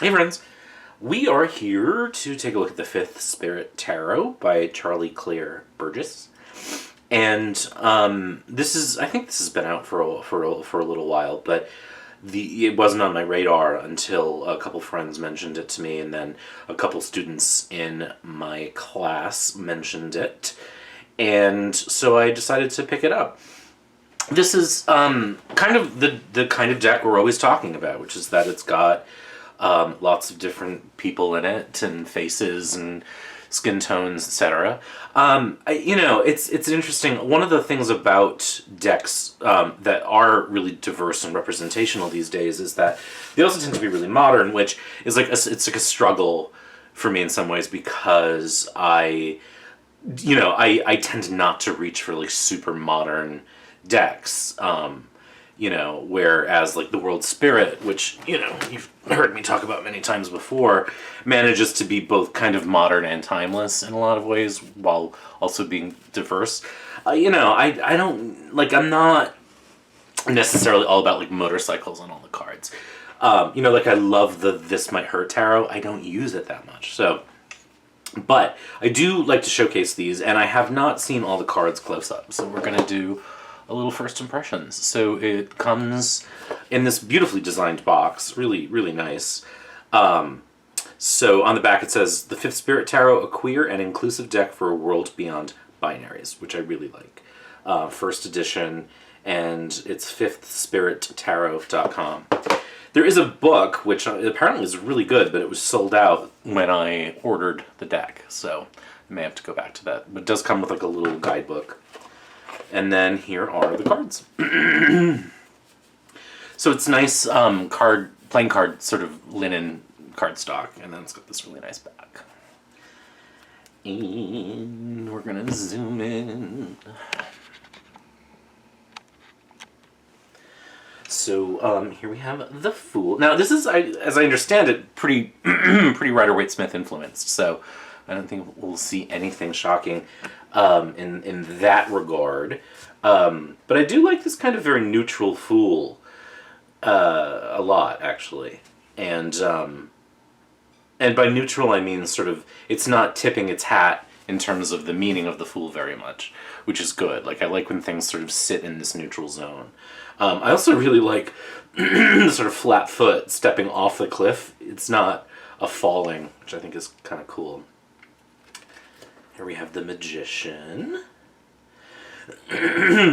Hey friends, we are here to take a look at the Fifth Spirit Tarot by Charlie Claire Burgess. And I think this has been out for a little while, but it wasn't on my radar until a couple friends mentioned it to me, and then a couple students in my class mentioned it. And so I decided to pick it up. This is kind of the kind of deck we're always talking about, which is that it's got lots of different people in it and faces and skin tones, etc. It's interesting. One of the things about decks that are really diverse and representational these days is that they also tend to be really modern, which is it's like a struggle for me in some ways because I tend not to reach for like super modern decks. Whereas like the World Spirit, which, you've heard me talk about many times before, manages to be both kind of modern and timeless in a lot of ways while also being diverse. I don't, like, I'm not necessarily all about like motorcycles on all the cards. I love the This Might Hurt tarot. I don't use it that much. But I do like to showcase these, and I have not seen all the cards close up. So we're going to do a little first impressions. So it comes in this beautifully designed box, really, really nice. So on the back it says, The Fifth Spirit Tarot, a queer and inclusive deck for a world beyond binaries, which I really like. First edition, and it's fifthspirittarot.com. There is a book, which apparently is really good, but it was sold out when I ordered the deck, so I may have to go back to that. But it does come with like a little guidebook. And then here are the cards. So it's nice playing card, sort of linen cardstock, and then it's got this really nice back. And we're gonna zoom in. So here we have the Fool. Now this is, as I understand it, pretty Rider-Waite-Smith influenced. So I don't think we'll see anything shocking in that regard. But I do like this kind of very neutral Fool a lot, actually. And by neutral I mean sort of, it's not tipping its hat in terms of the meaning of the Fool very much, which is good. Like, I like when things sort of sit in this neutral zone. I also really like the sort of flat foot stepping off the cliff. It's not a falling, which I think is kind of cool. Here we have the Magician.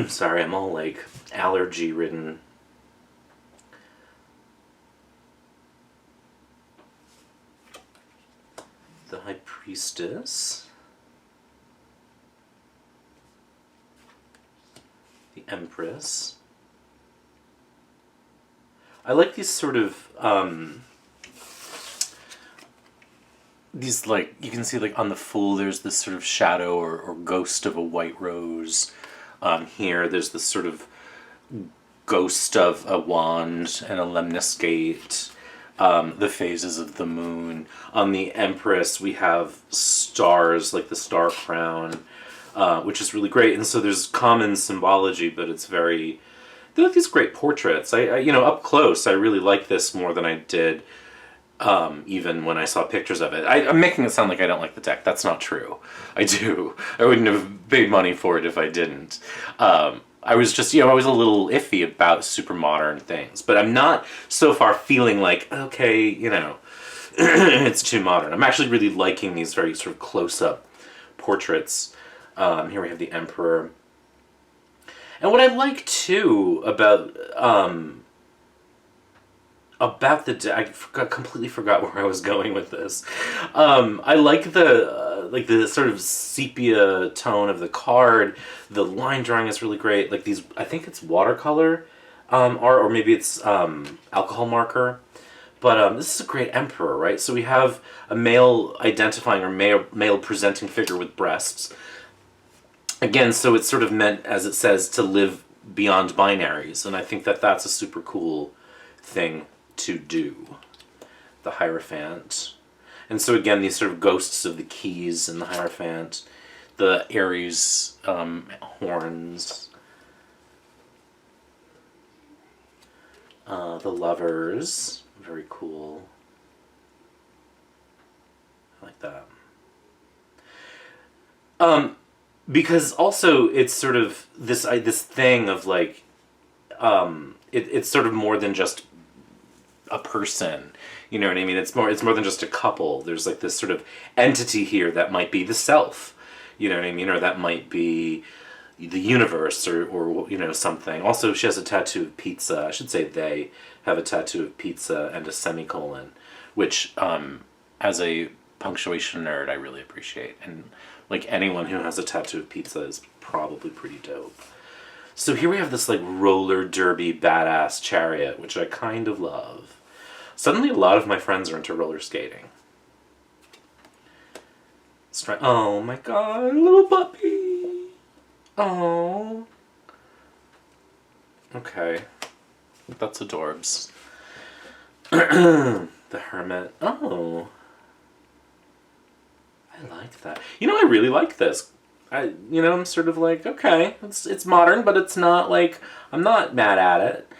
Sorry, I'm all like allergy ridden. The High Priestess. The Empress. I like these sort of these, like, you can see like on the Fool there's this sort of shadow or ghost of a white rose. Here there's this sort of ghost of a wand and a lemniscate. The phases of the moon. On the Empress we have stars, like the star crown, which is really great. And so there's common symbology, but it's very, they're like these great portraits. I up close I really like this more than I did even when I saw pictures of it. I'm making it sound like I don't like the deck. That's not true. I do. I wouldn't have paid money for it if I didn't. I was just, I was a little iffy about super modern things. But I'm not so far feeling like, okay, it's too modern. I'm actually really liking these very sort of close-up portraits. Here we have the Emperor. And what I like, too, about the deck, I completely forgot where I was going with this. I like the sort of sepia tone of the card. The line drawing is really great. Like these, I think it's watercolor, or maybe it's alcohol marker. But this is a great Emperor, right? So we have a male identifying or male presenting figure with breasts. Again, so it's sort of meant, as it says, to live beyond binaries, and I think that that's a super cool thing to do. The Hierophant. And so again, these sort of ghosts of the keys in the Hierophant. The Aries horns. The Lovers. Very cool. like that. Because also it's sort of this thing of like, it's sort of more than just a person. You know what I mean? It's more than just a couple. There's like this sort of entity here that might be the self. You know what I mean? Or that might be the universe, or you know, something. Also, she has a tattoo of pizza. I should say they have a tattoo of pizza and a semicolon, which, as a punctuation nerd, I really appreciate. And like anyone who has a tattoo of pizza is probably pretty dope. So here we have this like roller derby badass chariot, which I kind of love. Suddenly a lot of my friends are into roller skating. Oh my god, little puppy! Oh. Okay. That's adorbs. The hermit. Oh. I like that. You know, I really like this. I'm sort of like, okay, it's modern, but it's not like, I'm not mad at it.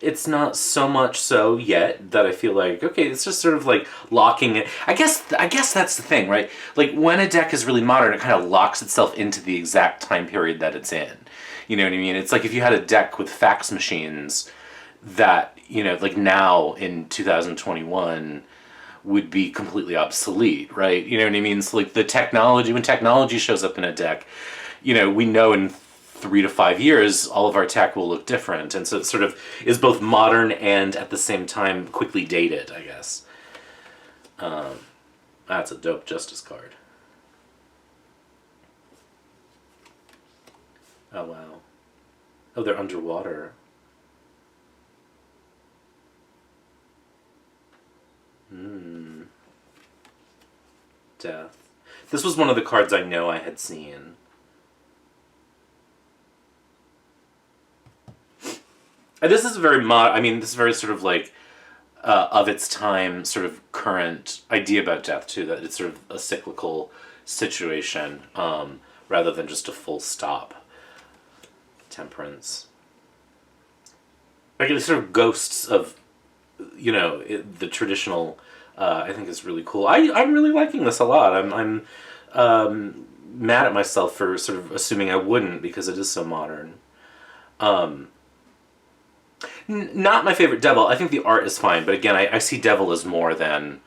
It's not so much so yet that I feel like, okay, it's just sort of like locking it. I guess that's the thing, right? Like when a deck is really modern, it kind of locks itself into the exact time period that it's in. You know what I mean? It's like if you had a deck with fax machines that, you know, like now in 2021 would be completely obsolete, right? You know what I mean? So like when technology shows up in a deck, you know, we know in 3 to 5 years, all of our tech will look different. And so it sort of is both modern and at the same time quickly dated, I guess. That's a dope Justice card. Oh, wow. Oh, they're underwater. Death. This was one of the cards I know I had seen. And this is this is very sort of like, of its time, sort of current idea about death, too, that it's sort of a cyclical situation, rather than just a full stop. Temperance. Like, it's sort of ghosts of, you know, the traditional, I think is really cool. I'm really liking this a lot. I'm mad at myself for sort of assuming I wouldn't, because it is so modern. Not my favorite devil. I think the art is fine, but again, I see devil as more than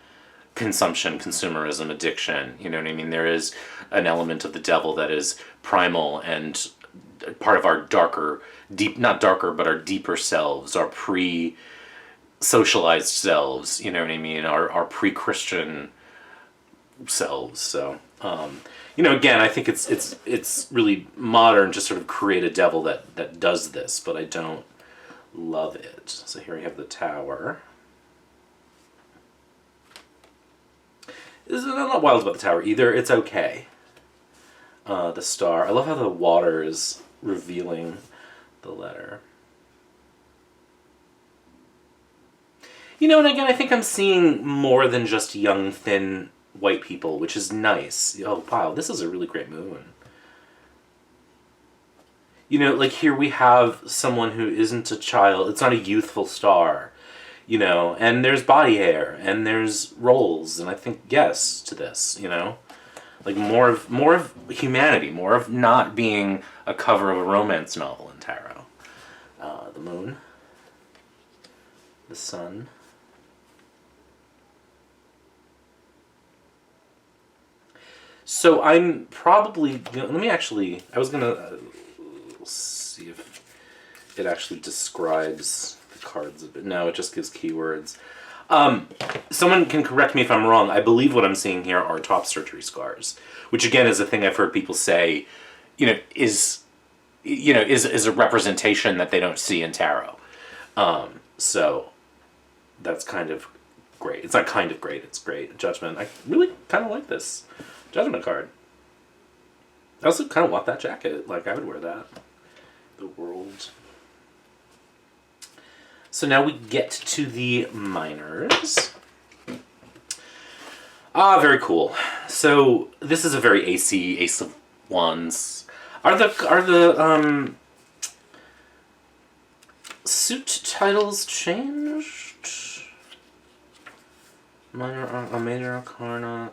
consumption, consumerism, addiction. You know what I mean? There is an element of the devil that is primal and part of our not darker, but our deeper selves, our pre-socialized selves, you know what I mean? Our pre-Christian selves. So, you know, again, I think it's really modern to sort of create a devil that does this, but I don't love it. So here we have the tower. I'm not wild about the tower either. It's okay. The star. I love how the water is revealing the letter. You know, and again, I think I'm seeing more than just young, thin, white people, which is nice. Oh, wow, this is a really great moon. You know, like here we have someone who isn't a child. It's not a youthful star, you know, and there's body hair and there's rolls, and I think yes to this, you know, like more of humanity, more of not being a cover of a romance novel in tarot. The moon, the sun. So I'm probably, let me actually, I was gonna see if it actually describes the cards a bit. No, it just gives keywords. Someone can correct me if I'm wrong. I believe what I'm seeing here are top surgery scars, which again is a thing I've heard people say, is a representation that they don't see in tarot. So that's kind of great. It's not kind of great, it's great. Judgment. I really kind of like this Judgment card. I also kind of want that jacket. Like, I would wear that. The world. So now we get to the minors. Very cool. So this is a very Ace of Wands. Are the suit titles changed? Major Arcana.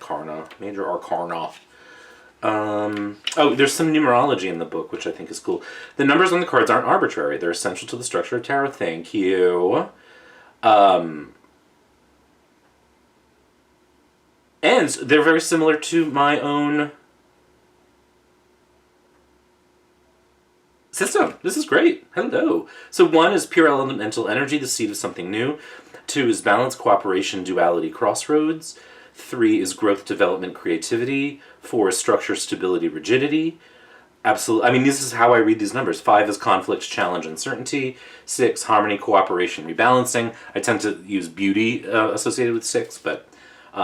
Oh, there's some numerology in the book, which I think is cool. The numbers on the cards aren't arbitrary. They're essential to the structure of tarot. Thank you. And they're very similar to my own system. This is great. Hello. So 1 is pure elemental energy, the seed of something new. 2 is balance, cooperation, duality, crossroads. 3 is growth, development, creativity. 4 is structure, stability, rigidity. Absolutely. I mean, this is how I read these numbers. 5 is conflict, challenge, uncertainty. 6, harmony, cooperation, rebalancing. I tend to use beauty associated with 6, but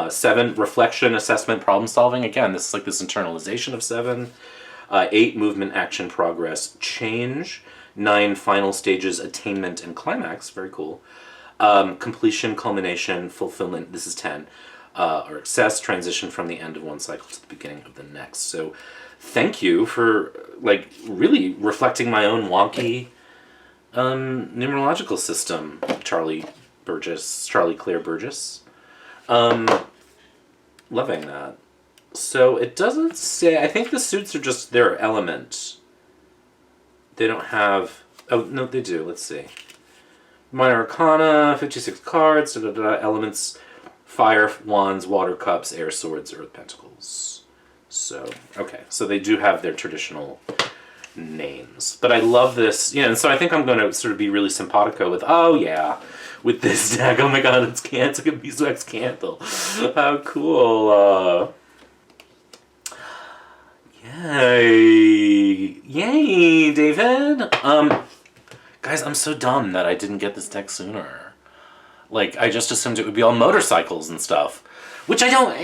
7, reflection, assessment, problem solving. Again, this is like this internalization of 7. 8, movement, action, progress, change. 9, final stages, attainment, and climax. Very cool. Completion, culmination, fulfillment. This is 10. Or excess, transition from the end of one cycle to the beginning of the next. So thank you for like really reflecting my own wonky numerological system, Charlie Claire Burgess. Loving that. So it doesn't say, I think the suits are just their element. They don't have, oh no they do, let's see. Minor Arcana, 56 cards, elements, fire, wands, water, cups, air, swords, earth, pentacles. So, okay, so they do have their traditional names. But I love this, and so I think I'm going to sort of be really simpatico with, oh yeah, with this deck. Oh my god, it's a beeswax candle. How cool. Yay, David. Guys, I'm so dumb that I didn't get this deck sooner. Like, I just assumed it would be all motorcycles and stuff. Which I don't...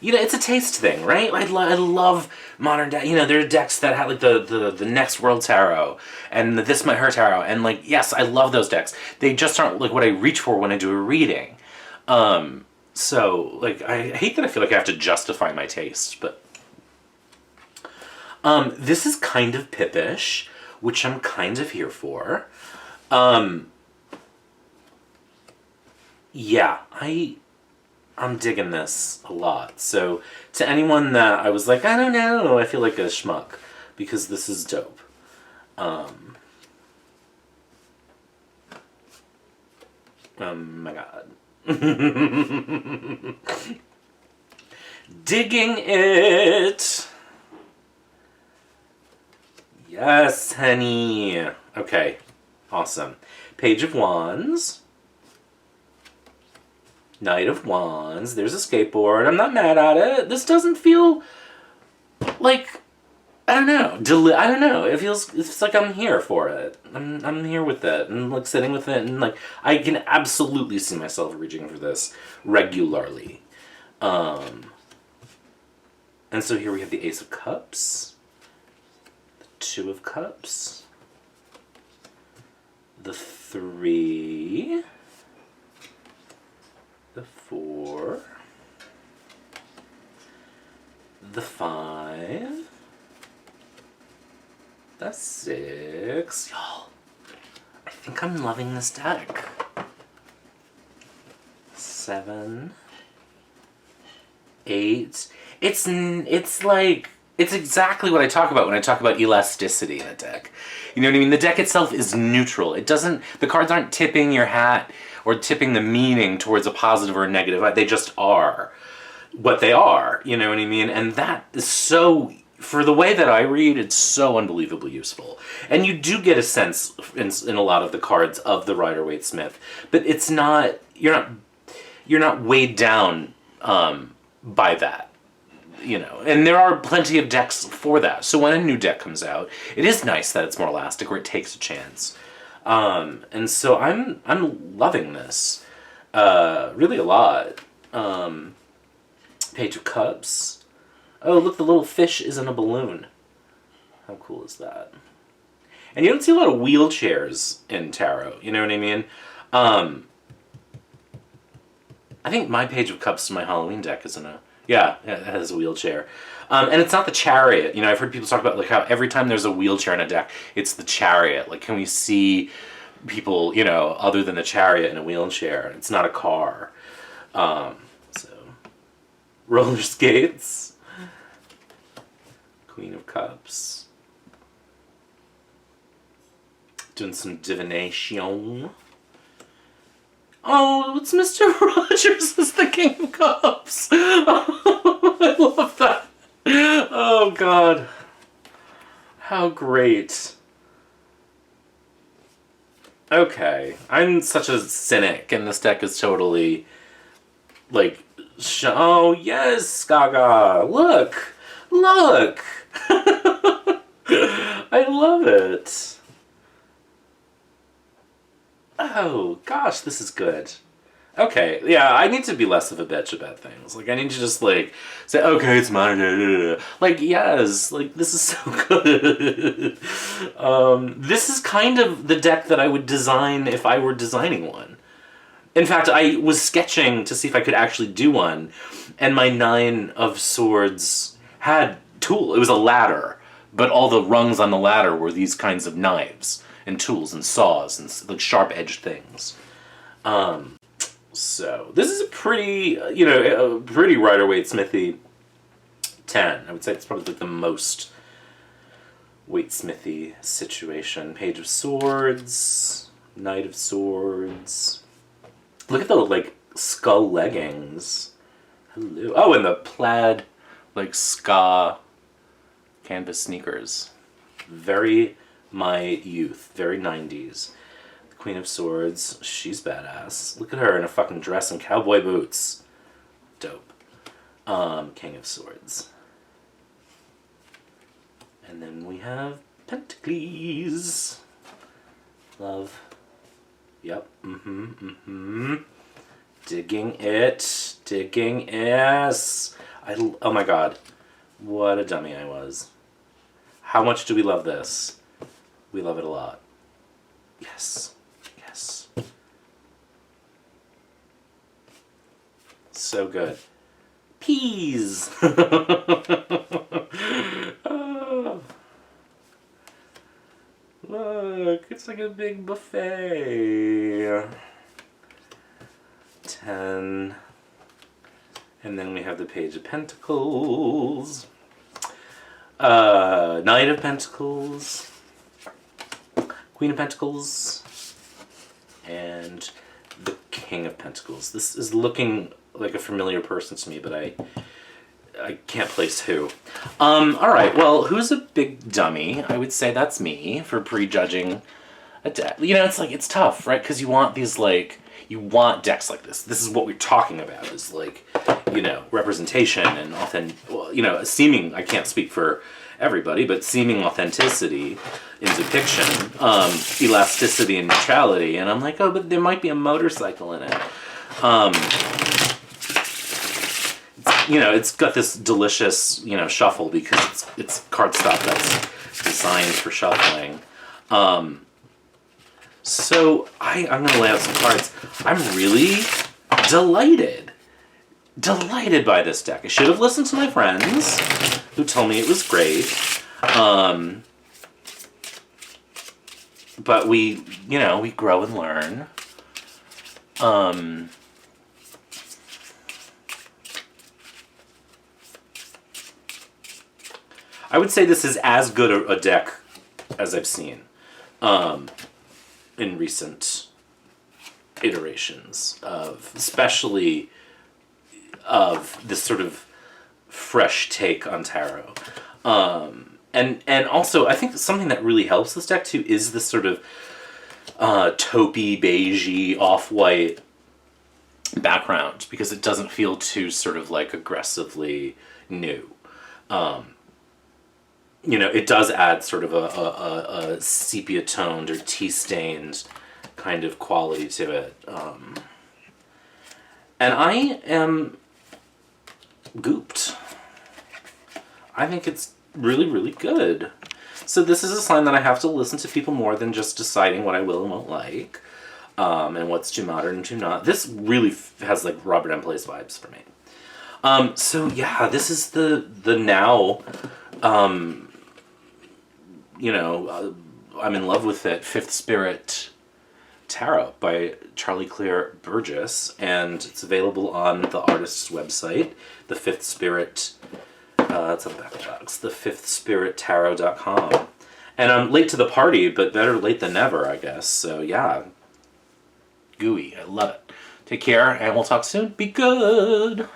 It's a taste thing, right? I love modern decks. There are decks that have, like, the Next World Tarot and the This Might Hurt Tarot. And, like, yes, I love those decks. They just aren't, like, what I reach for when I do a reading. So, like, I hate that I feel like I have to justify my taste, but... this is kind of Pippish, which I'm kind of here for. Yeah, I'm digging this a lot. So to anyone that I was like, I don't know, I feel like a schmuck, because this is dope. Oh my god. Digging it! Yes, honey. Okay, awesome. Page of Wands. Knight of Wands. There's a skateboard. I'm not mad at it. This doesn't feel like, I don't know. I don't know. It's like I'm here for it. I'm here with it and like sitting with it and like I can absolutely see myself reaching for this regularly. And so here we have the Ace of Cups. Two of Cups, the 3, the 4, the 5, the 6. Y'all, I think I'm loving this deck. 7, 8. It's like... It's exactly what I talk about when I talk about elasticity in a deck. You know what I mean? The deck itself is neutral. The cards aren't tipping your hat or tipping the meaning towards a positive or a negative. They just are what they are. You know what I mean? And that is so, for the way that I read, it's so unbelievably useful. And you do get a sense in a lot of the cards of the Rider-Waite-Smith, but it's not, you're not weighed down by that. And there are plenty of decks for that. So when a new deck comes out, it is nice that it's more elastic or it takes a chance. And so I'm loving this really a lot. Page of Cups. Oh, look, the little fish is in a balloon. How cool is that? And you don't see a lot of wheelchairs in tarot. You know what I mean? I think my Page of Cups in my Halloween deck is in a... Yeah, it has a wheelchair. And it's not the Chariot. I've heard people talk about like how every time there's a wheelchair in a deck, it's the Chariot. Like, can we see people, other than a chariot and a wheelchair. It's not a car. So, roller skates. Queen of Cups. Doing some divination. Oh, it's Mr. Rogers as the King of Cups. Oh, I love that. Oh, God. How great. Okay. I'm such a cynic, and this deck is totally, like, oh, yes, Gaga. Look. Look. I love it. Oh, gosh, this is good. Okay, yeah, I need to be less of a bitch about things. Like, I need to just, like, say, okay, it's mine. Like, yes, like, this is so good. This is kind of the deck that I would design if I were designing one. In fact, I was sketching to see if I could actually do one, and my 9 of Swords had tool. It was a ladder, but all the rungs on the ladder were these kinds of knives and tools and saws and like sharp-edged things. So this is a pretty, pretty Rider-Waite Smithy 10. I would say it's probably like the most Waite Smithy situation. Page of Swords, Knight of Swords. Look at the like skull leggings. Hello. Oh, and the plaid like ska canvas sneakers. Very my youth. Very 90s. The Queen of Swords. She's badass. Look at her in a fucking dress and cowboy boots. Dope. King of Swords. And then we have Pentacles. Love. Yep. Digging it. Digging yes. Oh my god. What a dummy I was. How much do we love this? We love it a lot. Yes. Yes. So good. Peas! Oh. Look, it's like a big buffet. 10. And then we have the Page of Pentacles. Knight of Pentacles. Queen of Pentacles. And the King of Pentacles. This is looking like a familiar person to me, but I can't place who. Alright, well, who's a big dummy? I would say that's me for prejudging a deck. It's tough, right? Because you want these, you want decks like this. This is what we're talking about, is, representation and seeming, I can't speak for everybody, but seeming authenticity in depiction, elasticity and neutrality, and I'm like, oh, but there might be a motorcycle in it. It's got this delicious, shuffle because it's cardstock that's designed for shuffling. So I'm going to lay out some cards. I'm really delighted by this deck. I should have listened to my friends who told me it was great. But we grow and learn. I would say this is as good a deck as I've seen in recent iterations especially of this sort of fresh take on tarot. And also, I think something that really helps this deck too is this sort of taupey, beigey, off-white background, because it doesn't feel too sort of aggressively new. It does add sort of a sepia-toned or tea-stained kind of quality to it. And I am gooped. I think it's really, really good. So this is a sign that I have to listen to people more than just deciding what I will and won't like, and what's too modern and too not. This really has Robert M. Place vibes for me. So yeah, this is the now, I'm in love with it, Fifth Spirit Tarot by Charlie Claire Burgess, and it's available on the artist's website, the Fifth Spirit. It's on the back of the box. thefifthspirittarot.com. And I'm late to the party, but better late than never, I guess. So yeah, gooey. I love it. Take care, and we'll talk soon. Be good.